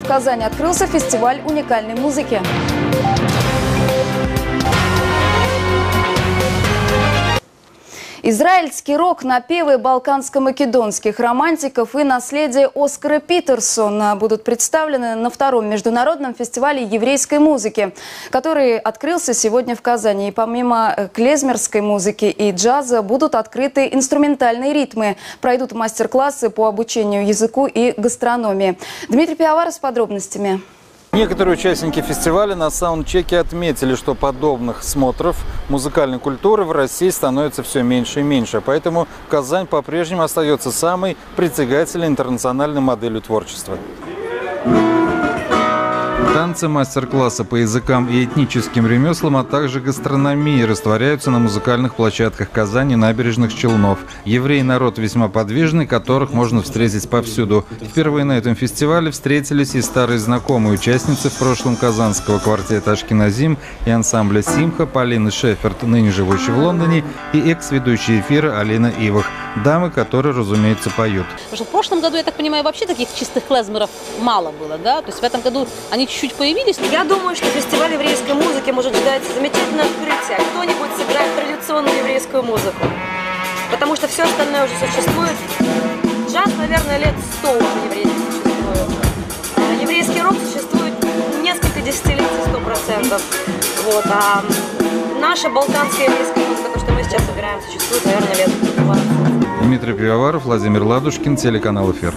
В Казани открылся фестиваль уникальной музыки. Израильский рок, напевы балканско-македонских романтиков и наследие Оскара Питерсона будут представлены на втором международном фестивале еврейской музыки, который открылся сегодня в Казани. И помимо клезмерской музыки и джаза будут открыты инструментальные ритмы, пройдут мастер-классы по обучению языку и гастрономии. Дмитрий Пиаваров с подробностями. Некоторые участники фестиваля на саундчеке отметили, что подобных смотров музыкальной культуры в России становится все меньше и меньше. Поэтому Казань по-прежнему остается самой притягательной интернациональной моделью творчества. Танцы, мастер-классы по языкам и этническим ремеслам, а также гастрономии растворяются на музыкальных площадках Казани, набережных Челнов. Евреи – народ весьма подвижный, которых можно встретить повсюду. Впервые на этом фестивале встретились и старые знакомые участницы в прошлом казанского квартета «Ашкеназим» и ансамбля «Симха» Полины Шеферт, ныне живущей в Лондоне, и экс-ведущая эфира Алина Ивах. Дамы, которые, разумеется, поют. В прошлом году, я так понимаю, вообще таких чистых клезмеров мало было, да? То есть в этом году они чуть-чуть появились. Я думаю, что фестиваль еврейской музыки может ждать замечательное открытие. Кто-нибудь сыграет традиционную еврейскую музыку. Потому что все остальное уже существует. Джаз, наверное, лет 100 уже еврейский существует. Еврейский рок существует несколько десятилетий, 100%. Вот. А наша балканская еврейская музыка, то, что мы сейчас играем, существует, наверное, лет 20. Дмитрий Пиаваров, Владимир Ладушкин, телеканал «Эфир».